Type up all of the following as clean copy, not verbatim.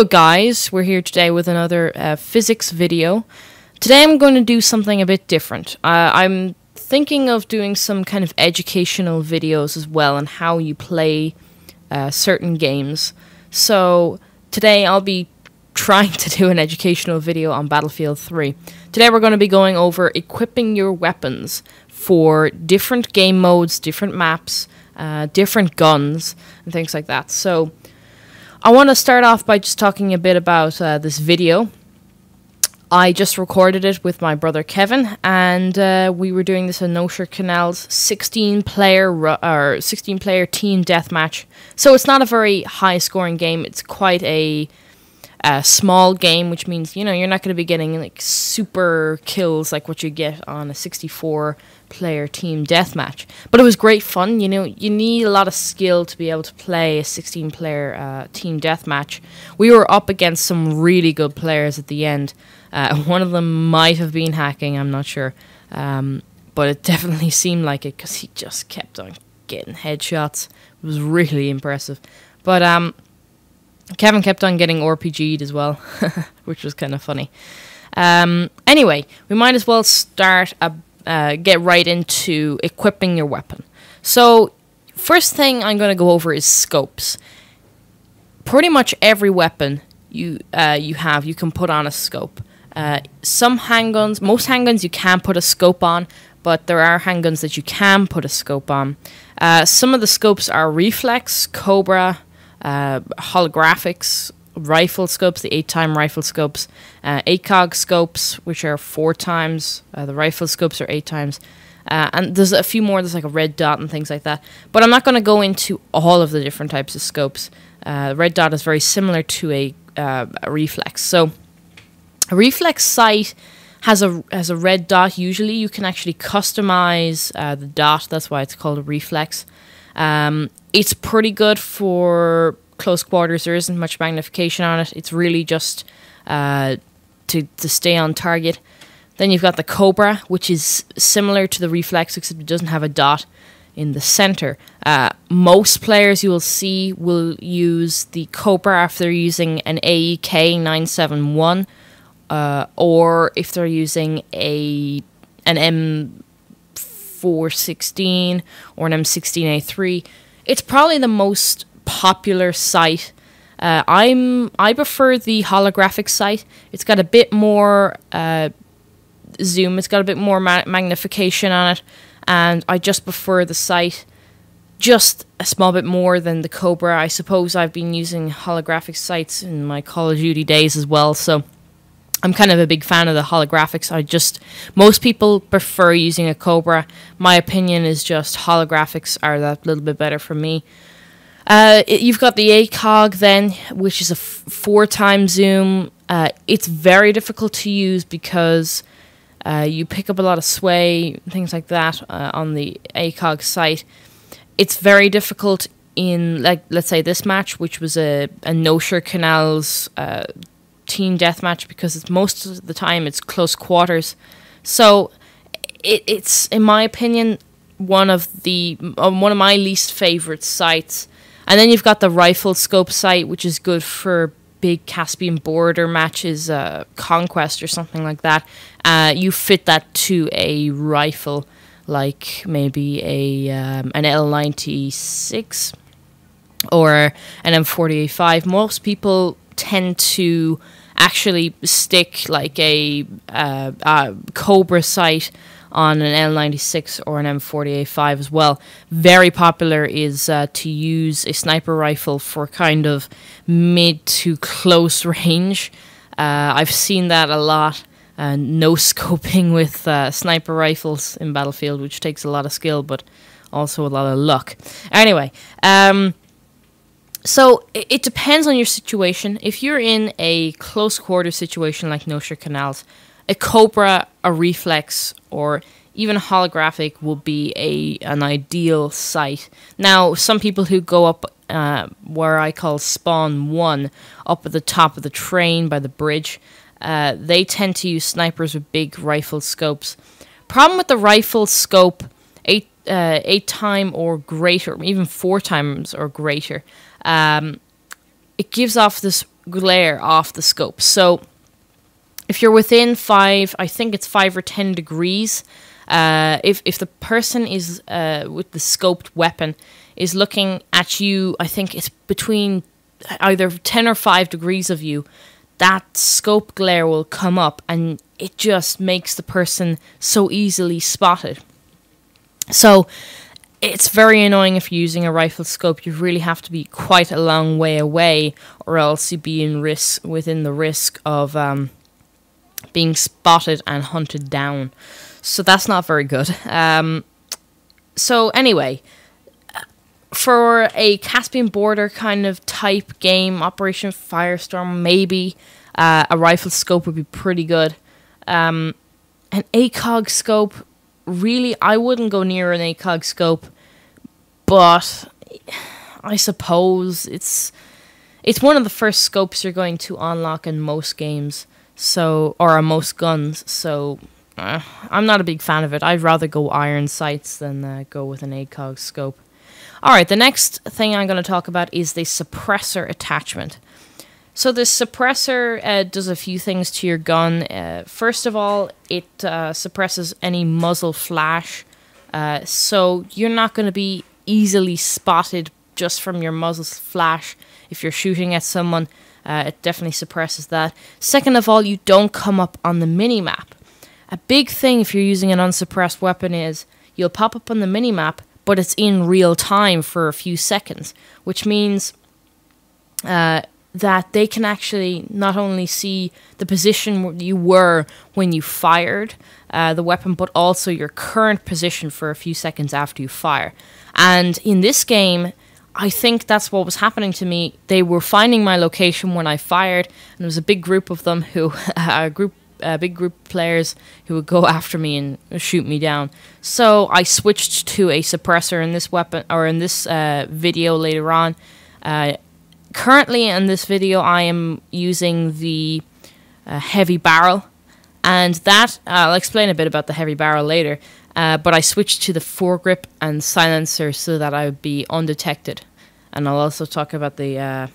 Hello guys, we're here today with another physics video. Today I'm going to do something a bit different. I'm thinking of doing some kind of educational videos as well on how you play certain games. So today I'll be trying to do an educational video on Battlefield 3. Today we're going to be going over equipping your weapons for different game modes, different maps, different guns, and things like that. So I want to start off by just talking a bit about this video. I just recorded it with my brother Kevin, and we were doing this on Nosher Canal's 16-player team deathmatch. So it's not a very high-scoring game. It's quite a small game, which means you're not going to be getting like super kills like what you get on a 64-player team deathmatch. But it was great fun. You need a lot of skill to be able to play a 16-player team deathmatch. We were up against some really good players at the end. One of them might have been hacking, I'm not sure, but it definitely seemed like it because he just kept on getting headshots. It was really impressive. But Kevin kept on getting RPG'd as well, which was kind of funny. Anyway, we might as well get right into equipping your weapon. So, first thing I'm going to go over is scopes. Pretty much every weapon you can put on a scope. Some handguns, most handguns you can't put a scope on, but there are handguns that you can put a scope on. Some of the scopes are reflex, cobra, holographics, rifle scopes, the 8-time rifle scopes, ACOG scopes, which are 4 times, the rifle scopes are 8 times, and there's a few more, there's like a red dot and things like that, but I'm not going to go into all of the different types of scopes. The red dot is very similar to a reflex. So a reflex sight has a red dot. Usually you can actually customize the dot, that's why it's called a reflex. It's pretty good for close quarters. There isn't much magnification on it. It's really just to stay on target. Then you've got the Cobra, which is similar to the reflex, except it doesn't have a dot in the center. Most players you will see will use the Cobra if they're using an AEK 971, or if they're using an M416 or an M16A3. It's probably the most popular sight. I prefer the holographic sight. It's got a bit more zoom. It's got a bit more magnification on it, and I just prefer the sight just a small bit more than the Cobra. I suppose I've been using holographic sights in my Call of Duty days as well, so I'm kind of a big fan of the holographics. Most people prefer using a Cobra. My opinion is just holographics are that little bit better for me. You've got the ACOG then, which is a 4-time zoom. It's very difficult to use because you pick up a lot of sway, things like that on the ACOG sight. It's very difficult in, like, let's say this match, which was a Nosher Canal's team deathmatch, because it's most of the time it's close quarters. So it's in my opinion one of my least favorite sights. And then you've got the rifle scope sight, which is good for big Caspian border matches, Conquest or something like that. You fit that to a rifle, like maybe an L96 or an M40A5. Most people tend to actually stick like a Cobra sight on an L96 or an M40A5 as well. Very popular is to use a sniper rifle for kind of mid to close range. I've seen that a lot. No scoping with sniper rifles in Battlefield, which takes a lot of skill, but also a lot of luck. Anyway, so it depends on your situation. If you're in a close quarter situation like Nosher Canals, a Cobra, a reflex, or even a holographic will be an ideal sight. Now, some people who go up where I call spawn 1, up at the top of the train by the bridge, they tend to use snipers with big rifle scopes. Problem with the rifle scope, 8-time or greater, even 4 times or greater, it gives off this glare off the scope. So if you're within 5, I think it's 5 or 10 degrees, if the person is with the scoped weapon is looking at you, I think it's between either 10 or 5 degrees of you, that scope glare will come up and it just makes the person so easily spotted. So it's very annoying if you're using a rifle scope. You really have to be quite a long way away, or else you'd be within the risk of being spotted and hunted down. So that's not very good. So anyway, for a Caspian border kind of type game, Operation Firestorm, maybe a rifle scope would be pretty good. An ACOG scope, really, I wouldn't go near an ACOG scope, but I suppose it's one of the first scopes you're going to unlock in most games, so, or on most guns, so I'm not a big fan of it. I'd rather go iron sights than go with an ACOG scope. Alright, the next thing I'm going to talk about is the suppressor attachment. So the suppressor does a few things to your gun. First of all, it suppresses any muzzle flash, so you're not going to be easily spotted just from your muzzle's flash if you're shooting at someone. It definitely suppresses that. Second of all, you don't come up on the mini-map. A big thing if you're using an unsuppressed weapon is you'll pop up on the mini-map, but it's in real time for a few seconds, which means that they can actually not only see the position you were when you fired the weapon, but also your current position for a few seconds after you fire. And in this game, I think that's what was happening to me. They were finding my location when I fired, and there was a big group of them who, big group of players who would go after me and shoot me down. So I switched to a suppressor in this weapon, or in this video later on. Currently in this video I am using the heavy barrel, and that, I'll explain a bit about the heavy barrel later, but I switched to the foregrip and silencer so that I would be undetected, and I'll also talk about the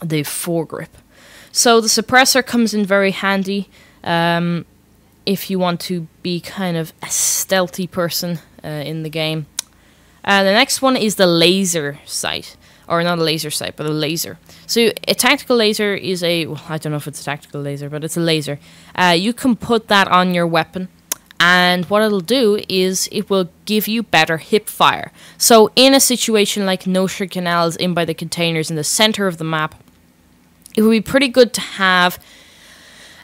foregrip. So the suppressor comes in very handy if you want to be kind of a stealthy person in the game. The next one is the laser sight. Or not a laser sight, but a laser. So a tactical laser is a, well, I don't know if it's a tactical laser, but it's a laser. You can put that on your weapon, and what it'll do is it will give you better hip fire. So in a situation like Nosher Canals in by the containers in the center of the map, it would be pretty good to have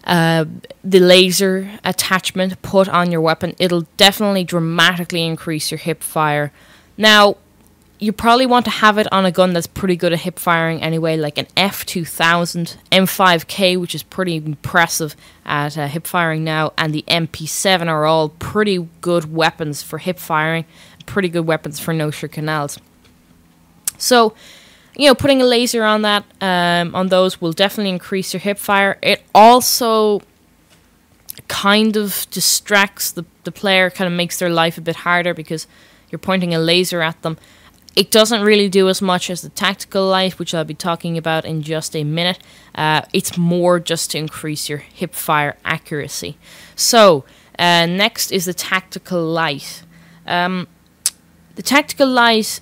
the laser attachment put on your weapon. It'll definitely dramatically increase your hip fire. Now, you probably want to have it on a gun that's pretty good at hip firing anyway, like an F2000, M5K, which is pretty impressive at hip firing now, and the MP7 are all pretty good weapons for hip firing, pretty good weapons for Nosher Canals. So, you know, putting a laser on that, on those will definitely increase your hip fire. It also kind of distracts the player, kind of makes their life a bit harder because you're pointing a laser at them. It doesn't really do as much as the tactical light, which I'll be talking about in just a minute. It's more just to increase your hip fire accuracy. So, next is the tactical light. The tactical light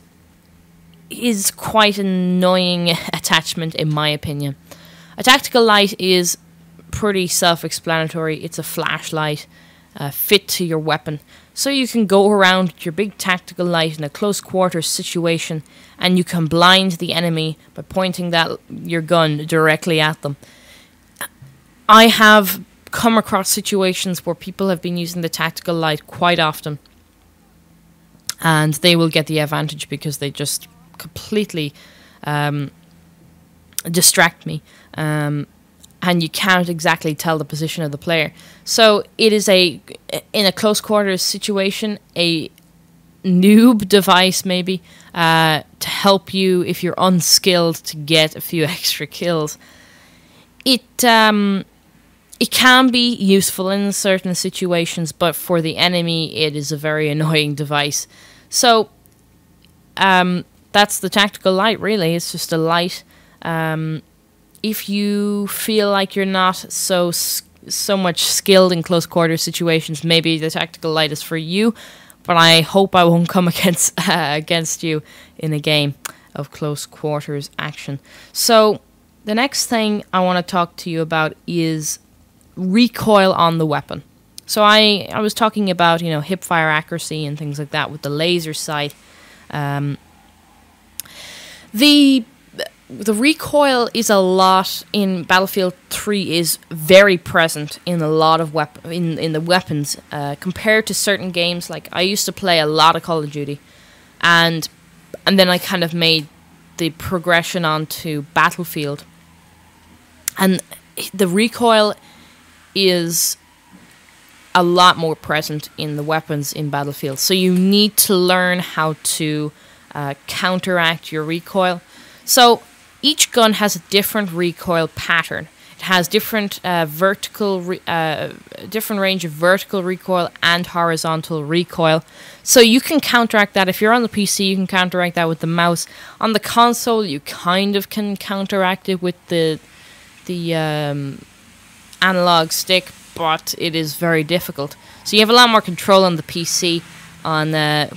is quite an annoying attachment in my opinion. A tactical light is pretty self-explanatory. It's a flashlight fit to your weapon. So you can go around with your big tactical light in a close quarters situation, and you can blind the enemy by pointing your gun directly at them. I have come across situations where people have been using the tactical light quite often, and they will get the advantage because they just completely distract me. And you can't exactly tell the position of the player. So it is in a close quarters situation, a noob device maybe, to help you if you're unskilled to get a few extra kills. It can be useful in certain situations, but for the enemy it is a very annoying device. So that's the tactical light really. It's just a light. if you feel like you're not so much skilled in close quarters situations, maybe the tactical light is for you. But I hope I won't come against you in a game of close quarters action. So the next thing I want to talk to you about is recoil on the weapon. So I was talking about, you know, hip fire accuracy and things like that with the laser sight. The recoil is a lot in Battlefield 3, is very present in a lot of in the weapons compared to certain games. Like, I used to play a lot of Call of Duty, and then I kind of made the progression onto Battlefield, and the recoil is a lot more present in the weapons in Battlefield. So you need to learn how to counteract your recoil. So each gun has a different recoil pattern. It has different different range of vertical recoil and horizontal recoil. So you can counteract that. If you're on the PC, you can counteract that with the mouse. On the console, you kind of can counteract it with the analog stick, but it is very difficult. So you have a lot more control on the PC on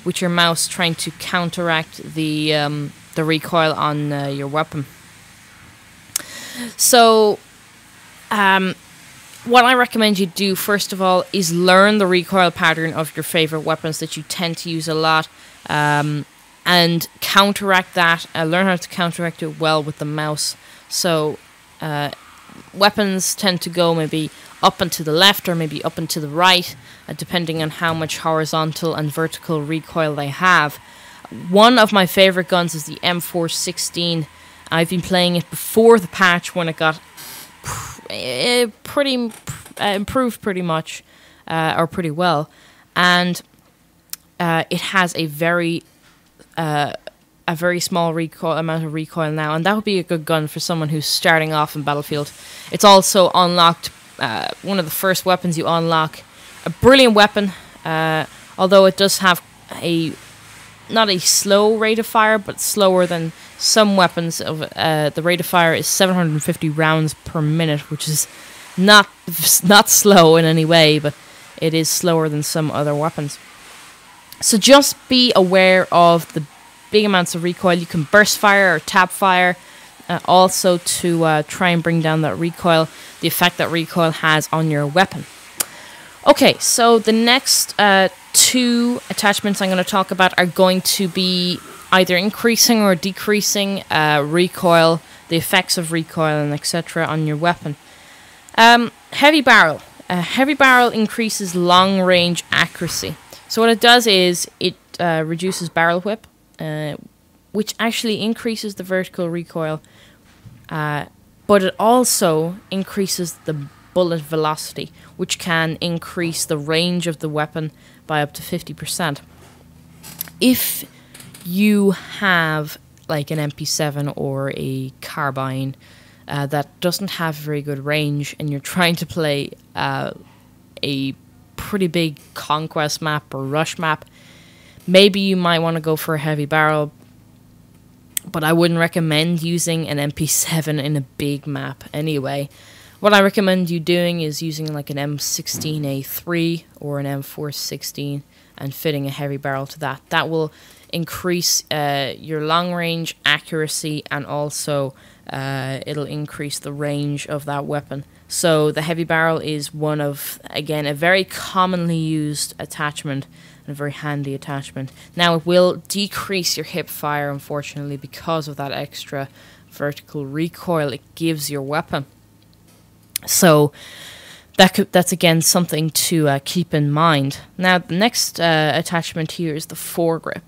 with your mouse trying to counteract the recoil on your weapon. So what I recommend you do, first of all, is learn the recoil pattern of your favorite weapons that you tend to use a lot, and counteract that. Learn how to counteract it well with the mouse. So weapons tend to go maybe up and to the left or maybe up and to the right, depending on how much horizontal and vertical recoil they have. One of my favorite guns is the M416. I've been playing it before the patch when it got improved pretty much, or pretty well, and it has a very small amount of recoil now, and that would be a good gun for someone who's starting off in Battlefield. It's also unlocked, one of the first weapons you unlock. A brilliant weapon, although it does have not a slow rate of fire, but slower than some weapons. The rate of fire is 750 rounds per minute, which is not slow in any way, but it is slower than some other weapons. So just be aware of the big amounts of recoil. You can burst fire or tap fire, also to try and bring down that recoil, the effect that recoil has on your weapon. Okay, so the next two attachments I'm going to talk about are going to be either increasing or decreasing recoil, the effects of recoil, and etc. on your weapon. Heavy barrel. Heavy barrel increases long range accuracy. So what it does is it reduces barrel whip, which actually increases the vertical recoil, but it also increases the bullet velocity, which can increase the range of the weapon by up to 50%. If you have like an MP7 or a carbine that doesn't have very good range, and you're trying to play a pretty big conquest map or rush map, maybe you might want to go for a heavy barrel, but I wouldn't recommend using an MP7 in a big map anyway. What I recommend you doing is using like an M16A3 or an M416 and fitting a heavy barrel to that. That will increase your long range accuracy, and also it'll increase the range of that weapon. So the heavy barrel is one of, again, a very commonly used attachment and a very handy attachment. Now it will decrease your hip fire, unfortunately, because of that extra vertical recoil it gives your weapon. So that's again something to keep in mind. Now the next attachment here is the foregrip.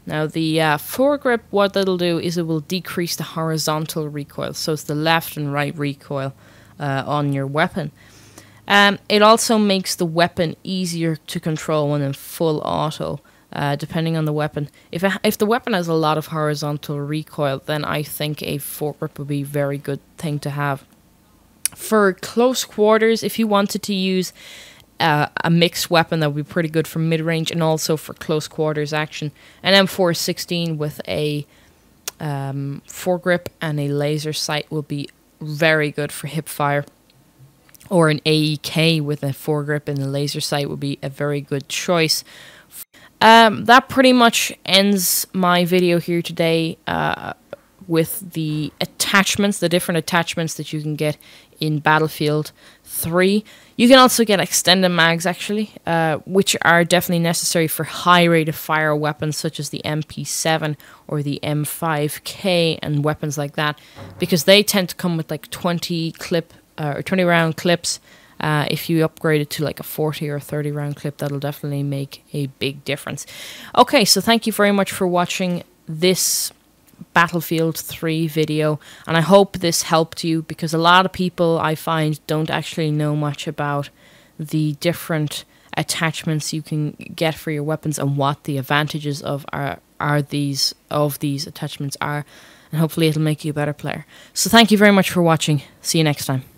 Now the foregrip, what that'll do is it will decrease the horizontal recoil, so it's the left and right recoil on your weapon. It also makes the weapon easier to control when in full auto, depending on the weapon. If the weapon has a lot of horizontal recoil, then I think a foregrip would be a very good thing to have. For close quarters, if you wanted to use a mixed weapon, that would be pretty good for mid-range and also for close quarters action. An M416 with a foregrip and a laser sight will be very good for hip fire. Or an AEK with a foregrip in the laser sight would be a very good choice. That pretty much ends my video here today with the attachments, the different attachments that you can get in Battlefield 3. You can also get extended mags, actually, which are definitely necessary for high rate of fire weapons such as the MP7 or the M5K and weapons like that, because they tend to come with like 20 round clips. If you upgrade it to like a 40 or 30 round clip, that'll definitely make a big difference. Okay, so thank you very much for watching this Battlefield 3 video, and I hope this helped you, because a lot of people I find don't actually know much about the different attachments you can get for your weapons and what the advantages of these attachments are, and hopefully it'll make you a better player. So thank you very much for watching. See you next time.